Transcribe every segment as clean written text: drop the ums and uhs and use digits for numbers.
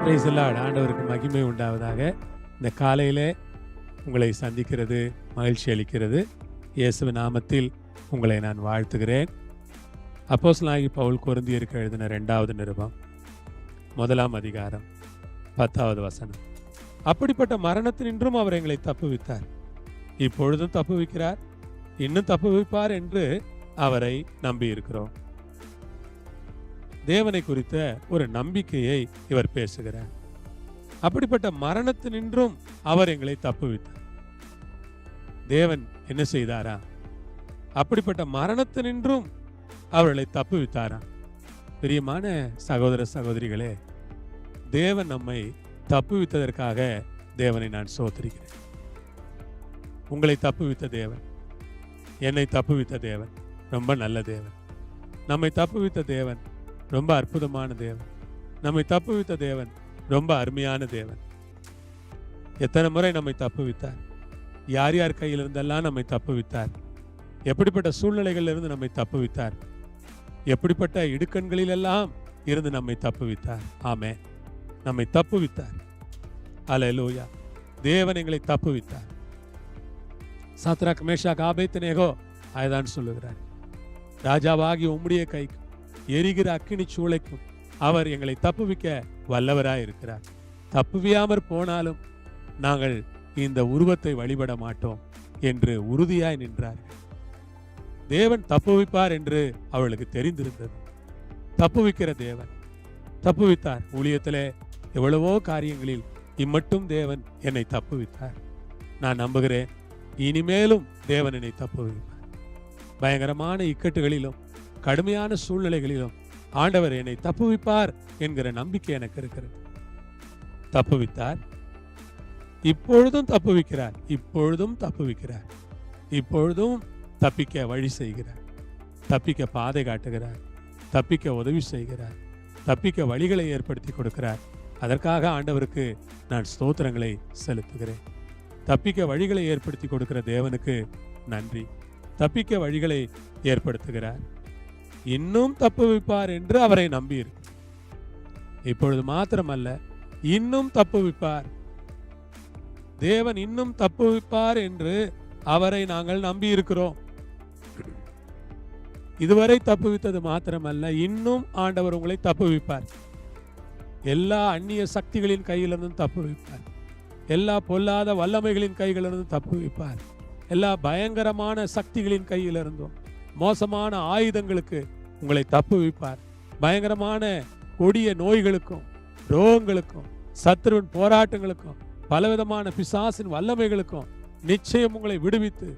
Praise the Lord. ஆண்டவருக்கு மகிமை உண்டாவதாக. இந்த காலையிலே உங்களை சந்திக்கிறது மகிழ்ச்சி அளிக்கிறது. இயேசுவின் நாமத்தில் உங்களை நான் வாழ்த்துகிறேன். அப்போஸ்தலனாகிய பவுல் கொரிந்தியருக்கு எழுதின 2வது நிருபம் 1ஆம் அதிகாரம் 10வது வசனம். அப்படிப்பட்ட மரணத்தினின்றும் அவர் எங்களை தப்புவித்தார், இப்பொழுதும் தப்புவிக்கிறார், இன்னும் தப்புவிப்பார் என்று அவரை நம்பியிருக்கிறோம். தேவனை குறித்த ஒரு நம்பிக்கையை இவர் பேசுகிறார். அப்படிப்பட்ட மரணத்தினின்றும் அவர் எங்களை தப்புவித்தார். தேவன் என்ன செய்தாரா? அப்படிப்பட்ட மரணத்தினின்றும் அவர்களை தப்புவித்தாரா? பிரியமான சகோதர சகோதரிகளே, தேவன் நம்மை தப்புவித்ததற்காக தேவனை நான் ஸ்தோத்திரிக்கிறேன். உங்களை தப்புவித்த தேவன், என்னை தப்புவித்த தேவன் ரொம்ப நல்ல தேவன். நம்மை தப்புவித்த தேவன் ரொம்ப அற்புதமான தேவன். நம்மை தப்புவித்த தேவன் ரொம்ப அருமையான தேவன். எத்தனை முறை நம்மை தப்புவித்தார், யார் யார் கையிலிருந்தெல்லாம் நம்மை தப்புவித்தார், எப்படிப்பட்ட சூழ்நிலைகளிலிருந்து நம்மை தப்புவித்தார், எப்படிப்பட்ட இடுக்கண்களிலெல்லாம் இருந்து நம்மை தப்புவித்தார். ஆமே, நம்மை தப்புவித்தார். அல்லேலூயா. தேவன் எங்களை தப்புவித்தார். சாத்ராக் மேஷாக் ஆபேத்நேகோ அதுதான் சொல்லுகிறார், ராஜாவாகி உம்முடைய கைக்கு எரிகிற அக்கினி சூளைக்கும் அவர் எங்களை தப்புவிக்க வல்லவராய் இருக்கிறார். தப்புவியாமற் போனாலும் நாங்கள் இந்த உருவத்தை வழிபட மாட்டோம் என்று உறுதியாய் நின்றார்கள். தேவன் தப்புவிப்பார் என்று அவளுக்கு தெரிந்திருந்தது. தப்புவிக்கிற தேவன் தப்புவித்தார். ஊழியத்திலே எவ்வளவோ காரியங்களில் இம்மட்டும் தேவன் என்னை தப்புவித்தார். நான் நம்புகிறேன், இனிமேலும் தேவன் என்னை தப்புவிப்பார். பயங்கரமான இக்கட்டுகளிலும் கடுமையான சூழ்நிலைகளிலும் ஆண்டவர் என்னை தப்புவிப்பார் என்கிற நம்பிக்கை எனக்கு இருக்கிறது. தப்புவித்தார், இப்பொழுதும் தப்புவிக்கிறார், இப்பொழுதும் தப்புவிக்கிறார், இப்பொழுதும் தப்பிக்க வழி செய்கிறார், தப்பிக்க பாதை காட்டுகிறார், தப்பிக்க உதவி செய்கிறார், தப்பிக்க வழிகளை ஏற்படுத்தி கொடுக்கிறார். அதற்காக ஆண்டவருக்கு நான் ஸ்தோத்திரங்களை செலுத்துகிறேன். தப்பிக்க வழிகளை ஏற்படுத்தி கொடுக்கிற தேவனுக்கு நன்றி. தப்பிக்க வழிகளை ஏற்படுத்துகிறார். இன்னும் தப்புவிப்பார் என்று அவரை நம்பியிருக்கு. இப்பொழுது மாத்திரமல்ல, இன்னும் தப்புவிப்பார். தேவன் இன்னும் தப்புவிப்பார் என்று அவரை நாங்கள் நம்பி இருக்கிறோம். இதுவரை தப்புவித்தது மாத்திரமல்ல, இன்னும் ஆண்டவர் உங்களை தப்புவிப்பார். எல்லா அந்நிய சக்திகளின் கையிலிருந்தும் தப்புவிப்பார். எல்லா பொல்லாத வல்லமைகளின் கையிலிருந்தும் தப்புவிப்பார். எல்லா பயங்கரமான சக்திகளின் கையிலிருந்தும், மோசமான ஆயுதங்களுக்கு உங்களை தப்புவிப்பார். பயங்கரமான கொடிய நோய்களுக்கும் ரோகங்களுக்கும் சத்துருவின் போராட்டங்களுக்கும் பலவிதமான பிசாசின் வல்லமைகளுக்கும் நிச்சயம் உங்களை விடுவித்து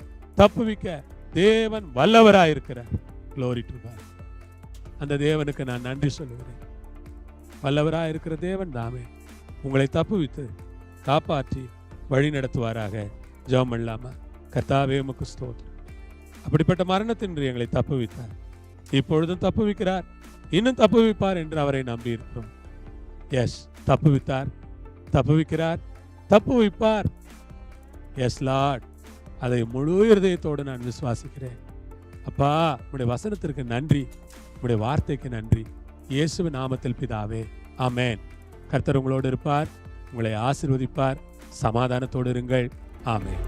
தப்புவிக்க தேவன் வல்லவராயிருக்கிறார். Glory to God. அந்த தேவனுக்கு நான் நன்றி சொல்லுகிறேன். வல்லவராயிருக்கிற தேவன் தாமே உங்களை தப்புவித்து காப்பாற்றி வழி நடத்துவாராக. ஜெபம் பண்ணலாமா? கர்த்தாவே உமக்கு ஸ்தோத்திரம். அப்படிப்பட்ட மரணத்தின்றி எங்களை தப்புவித்தார், இப்பொழுதும் தப்புவிக்கிறார், இன்னும் தப்புவிப்பார் என்று அவரை நம்பியிருக்கிறோம். எஸ், தப்புவித்தார், தப்புவிக்கிறார், தப்புவிப்பார். எஸ் லார்ட், அதை முழு இருதயத்தோடு நான் விசுவாசிக்கிறேன். அப்பா, உடைய வசனத்திற்கு நன்றி, உடைய வார்த்தைக்கு நன்றி. இயேசுவின் நாமத்தில் பிதாவே, ஆமென். கர்த்தர் உங்களோடு இருப்பார், உங்களை ஆசீர்வதிப்பார். சமாதானத்தோடு இருங்கள். ஆமென்.